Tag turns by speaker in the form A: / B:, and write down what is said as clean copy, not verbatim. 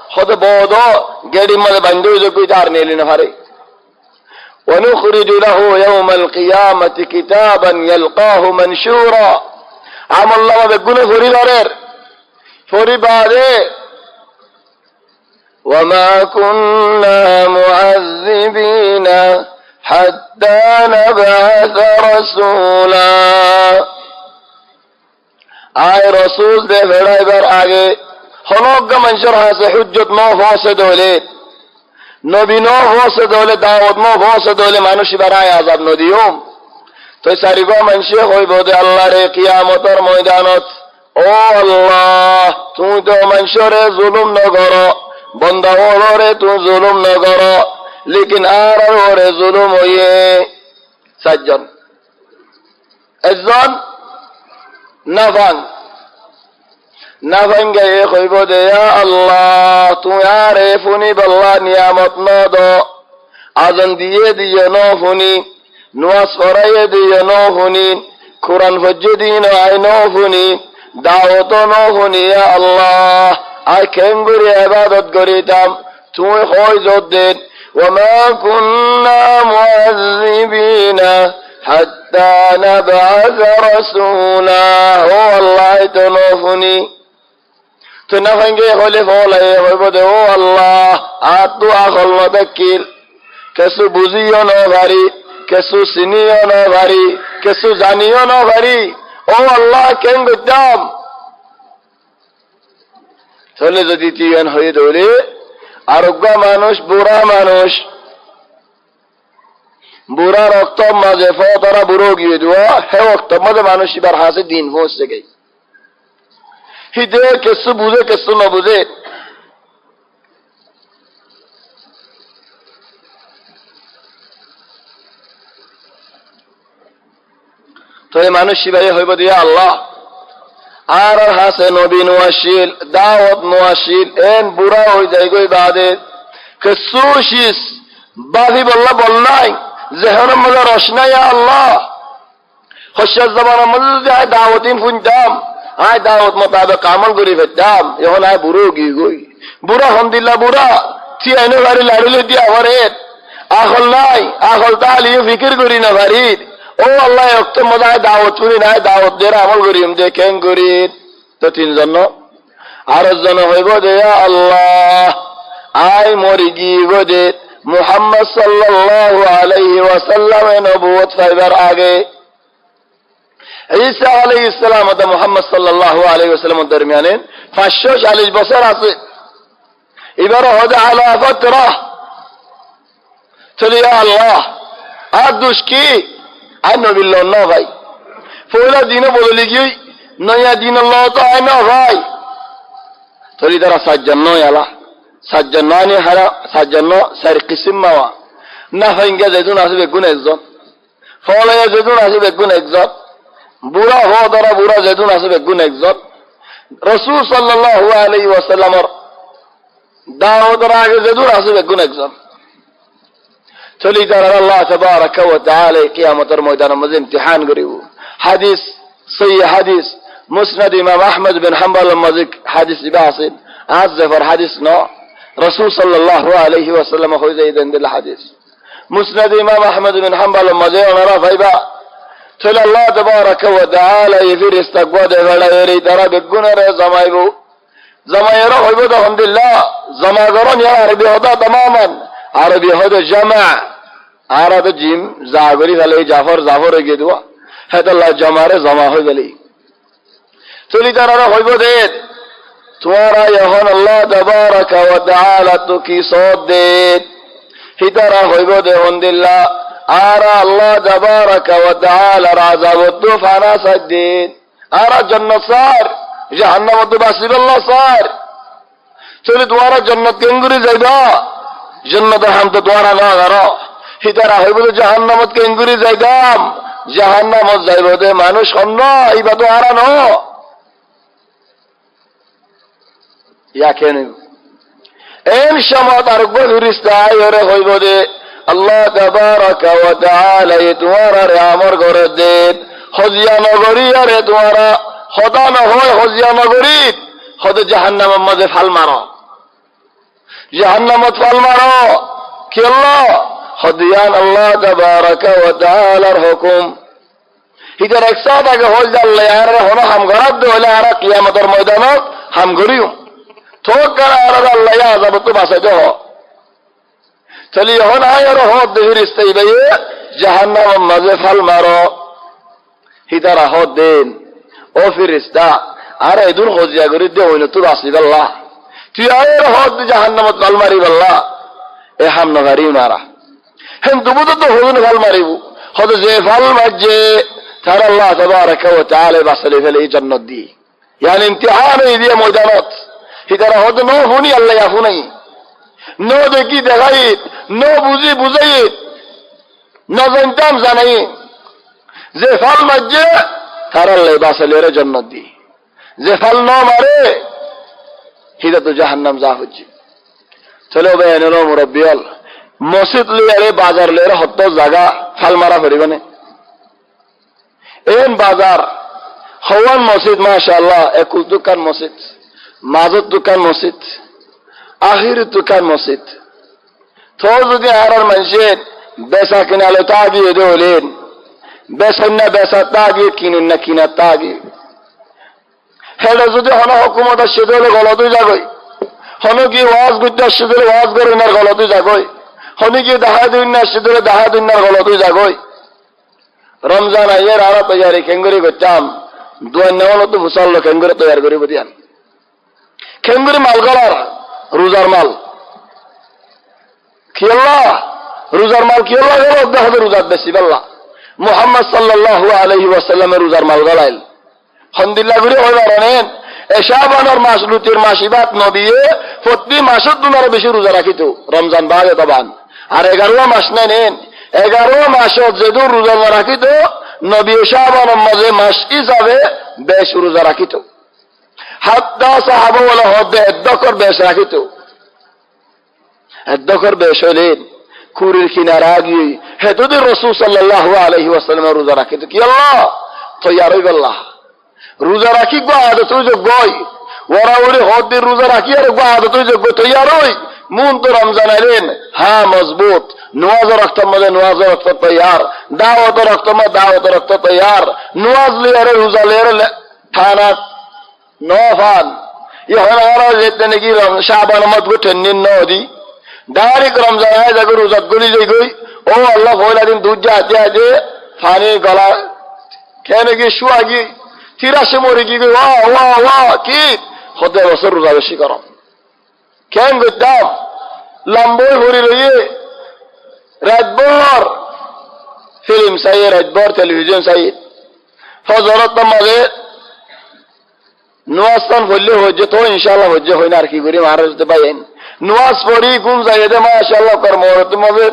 A: হতে বদ গেড়ি মধ্যে বান্ধব যোগ্য তার নিলি না পারে ونخرج له يوم القيامة كتابا يلقاه منشورا عمل الله بيقوله فري بعده وما كنا معذبين حتى نبعث رسولا آئے رسول دے بھیڑائی بار آگے خلوق منشور ہاں سے حجت نو فوسے دولے নবী ন ফসদ হলে দাওয়াত ন ফসদ হলে মানুষ বাড়ায় আযাব নদিওম তো সারিবা মানুষে হইব যে আল্লাহর কিয়ামতের ময়দানত ও আল্লাহ তুমি তো মানুষরে জুলুম ন করো বান্দা ওরে তুমি জুলুম ন করো লেকিন আর ওরে জুলুম হইয়ে সাজ্জন একজন না ভাঙ্গে কইব দে আল্লাহ তুমি আরে ফুনি বল্লা নিয়ামত ন দো আজান দিয়ে ন ফুনি নুয়াজ পড়াইয়ে দিয়ে ন ফুনি কোরআন ফজ্জে দিন আই ন ফুনি দাওয়াত ন ফুনি আল্লাহ আই কেঙ্গুরি ইবাদত করিতাম তুমি কই যত দেন ওমা কুন্না মুআযযিবিনা হাত্তা নাবআস রাসূলা ও আল্লাহ তো ন ফুনি তো না ভাঙ্গে হলে ফলাই হইব দে ও আল্লাহ আর তো আখল ন দেখিল কেসু বুঝিও ন ভারি কেসু চিনিও ন ভারি কেসু জানিও ন ভারি ও আল্লাহ কেন করতাম চলে যদি তিন হয়ে ধরে আরোগ্য মানুষ বুড়া রক্ত মাঝে ফতরা বুড়ো গিয়ে দেওয়া হে রক্ত মাঝে মানুষ এবার হাসে দিন পৌঁছে গে হিদে কেসু বুঝে কেসু ন বুঝে তো এই মানুষ শিবাই হইব দিয়া আল্লাহ আর হাসে নবী নোয়াশিল দাওয়াত নোয়াশিল এন বুড়া হয়ে যায় গই বাদে কেসু শিস বাদি বললাই জেহনের মধ্যে রসনাই আল্লাহ হস্যার জমানার মধ্যে আয় দাওয়াতিন শুনতাম আয় দাওয়াত মোতাবেক আমল করি ফেলতাম এখন আয় বুড়ো গিয়ে গই বুড়া হমদিল্লা বুড়া থি এনে বাড়ি লাড়িলে দিয়া ঘরে আখল নাই আখল তাহলে ফিকির করি না বাড়ির ও আল্লাহ অক্ত মজা দাওয়াত শুনি নাই দাওয়াত দিয়ে আমল করিম যে কেন করি তো তিনজন আর জন হইব দে আল্লাহ আয় মরি গিয়ে দে মুহাম্মদ সাল্লাল্লাহু আলাইহি ওয়াসাল্লাম নবুয়ত পাইবার আগে ঈসা আলাইহিস সালাম ও মুহাম্মদ সাল্লাল্লাহু আলাইহি ওয়াসাল্লাম দরমিয়ানে 540 বছর আছে এবার হদে আলা ফাতরা চলি আল্লাহ আর দুষ কি আই নবিল্লাহ না ভাই পয়লা দিনে বদলে গিয়ে নয়া দিন আল্লাহ তো আয় না ভাই চলি তারা সাজ্জান নয় আলা সাজ্জান নানি হারা সাজ্জান সার কিসিম মাওয়া না ভাইঙ্গা যেদিন আসবে গুণ একজন ফলাইয়া যেদিন আসবে গুণ একজন বুড়া হওয়া দ্বারা বুড়া যেদিন আসবে গুণ একজন রাসূল সাল্লাল্লাহু আলাইহি ওয়াসাল্লামের দাওয়াতের আগে যেদিন আসবে গুণ একজন চলি তারা আল্লাহ তাবারাকা ওয়া তাআলা কিয়ামতের ময়দানে মধ্যে ইমতিহান করিব হাদিস সহিহ হাদিস মুসনাদ ইমাম আহমদ বিন হাম্বল মাজিক হাদিস ইবা আছে আজ জফর হাদিস ন রাসূল সাল্লাল্লাহু আলাইহি ওয়াসাল্লাম হই যাইদেন দিল হাদিস মুসনাদ ইমাম আহমদ বিন হাম্বল মাজিক ওনারা ভাইবা চল আল্লাহ তাবারাকা ওয়া তাআলা এই ফেরেশতা গদে বড় এরি তারা বেগুনারে জামাইরা হইব তো আলহামদুলিল্লাহ জামা করন ইয়া আরবি হদা तमामन আরবি হদা জামা আরব জিম জাগরি গলে জাফর হয়ে গিয়ে হেদাল্লাহ জামারে জমা হয়ে গেলি চলি তারা হইব দে তোমারা এখন আল্লাহ তাবারাকা ওয়া তাআলা তো কি সদ দে হিতারা হইব দে আলহামদুলিল্লাহ আর আল্লাহ তাবারাকা ওয়া তাআলা আযাব তুফানা সাদ্দিন আর জান্নাত সার জাহান্নাম তো বাসিব আল্লাহ সার চলি তোমারা জান্নাত কেঙ্গুরি যাইবা জান্নাত হাম তো তোমারা না করো হিতারা হইব জাহান্নামত কেঙ্গুরি যাইগাম জাহান্নামত যাইব দে মানুষ অন্য ইবা তো আর ন ইয়া কেন এম সমত আর ফেরেশতা আইরে হইব দে আল্লাহ তাবারাকা ওয়া তাআলা তোমারা রে আমর করে দে হজিয়া নগরী আরে তোমারা খোদা না হয় হজিয়া নগরী খোদ জাহান্নামের মধ্যে ফাল মারো জাহান্নামত ফাল মারো কি আল্লাহ হদিয়ান আল্লাহ তাবারাকা ওয়া তাআলার হুকুম হিদার একসাথ আগে হল জাল্লে আর হলো হাম গরাব দে হলে আর কিয়ামতের ময়দানত হাম গরিও থোক কর আর আল্লাহ আযাব তো বাসাই দে চলি হন আয় আর হদ দে ফিরিস্তাই ভাই জাহান্নাম মাঝে ফাল মারো হিদার হদ দেন ও ফিরিস্তা আর এদুর হজিয়া করি দে হইল তুই আসিব আল্লাহ তুই আয়ের হদ জাহান্নামত ফাল মারিব আল্লাহ এ হাম নগারি মারা হেন দুবুদ তো হদুন ফাল মারিব হদ যে ফাল মারজে তার আল্লাহ তাবারাকা ওয়া তাআলা বাসালে ফেলে জান্নাত দি ইয়ানি ইমতিহান এই দিয়ে ময়দানত হিদার হদ নো হুনি আল্লাহ ইয়াফু নাই নো দেখি দেখাই নো বুঝি বুঝাই নো জানতাম জানাই যে ফাল মারজে তার আল্লাহ বাসালে জান্নাত দি যে ফাল ন মারে হিদা তো জাহান্নাম যা হচ্ছে চলো বেয়ানের মুরব্বিয়াল মসজিদ লিয়ারে বাজার লিয়ারে হত জায়গা ফাল মারা পড়িবনে এন বাজার হওয়ান মসজিদ মাশাআল্লাহ একুল দোকান মসজিদ মাজত দোকান মসজিদ আখির দোকান মসজিদ তো যদি আর মানুষের বেচা কিনালে তাগিয়ে দেলেন বেচেন না বেচা তাগিয়ে কিনেন না কিনা তাগিয়ে হেলে যদি হন হুকুমত আসছে তাহলে গলতই যাগই হন কি ওয়াজ করতে আসছে তাহলে ওয়াজ করে না গলতই যাগই হন কি দেখা দিন না আসছে তাহলে দেখা দিন না গলতই যাগই রমজান আইয়ের আরো তৈরি খেঙ্গুরি করতাম দুয়ার নেওয়ালো তো মুসাল্লো খেঙ্গুরি তৈরি করিব দিয়ান খেঙ্গুরি মাল গলার রোজার মাল কি আল্লাহ রোজার মাল কি আল্লাহ গেল দেখা রোজার বেশি আল্লাহ মুহাম্মদ সাল্লাল্লাহু আলাইহি ওয়াসাল্লামের রোজার মাল গলাইল হন্দিল্লা করে ওই বারানেন এশাবানোর মাস লুতির মাস ইবাত নবিয়ে প্রতি মাসত তোমার বেশি রোজা রাখিত রমজান বাগে তবান আর 11 মাস নেন 11 মাসত যেদুর রোজা রাখিত নবী এশাবানোর মাঝে মাস হিসাবে বেশ রোজা রাখিত হাত্তা সাহাবা ওয়ালা হদে এদ্দকর বেশ রাখিত এদ্দকর বেশ হইলেন কুরির কিনারা গিয়ে হেতুদি রাসূল সাল্লাল্লাহু আলাইহি ওয়াসাল্লামের রোজা রাখিত কি আল্লাহ তৈয়ার হইব আল্লাহ রোজা রাখি গো আদত যোগ্যই ওরা ওরে হদ রোজা রাখি আর গো আদত যোগ্য তৈয়ার হই মুন তো রমজান আইলেন হ্যাঁ মজবুত নওয়াজ রক্ত মধ্যে নওয়াজ রক্ত তৈয়ার দাওয়াত রক্ত মধ্যে দাওয়াত রক্ত তৈয়ার নওয়াজ লিয়ারে রোজা লিয়ারে থানা নফান ইহন আর যেতে নাকি শাবান মত গুঠেন নিন নদি ডাইরেক্ট রমজান আয় যাগো রোজা গলি যাই গই ও আল্লাহ পয়লা দিন দুধ যাতে আজে ফানি গলা কেন কি শুয়া গি 83 মরে কি ওয়া ওয়া ওয়া কি হদে বছর রোজা বেশি করো কেন গদাম লম্বই হরি রইয়ে রাতভর ফিল্ম চাই রাতভর টেলিভিশন চাই ফজরত মাঝে নুয়াস্তান বললে হচ্ছে তো ইনশাআল্লাহ হচ্ছে হয় না আর কি করি মহারাজ পাইন নুয়াজ পড়ি ঘুম যাই দে মাশাআল্লাহ কর মরতে মাঝে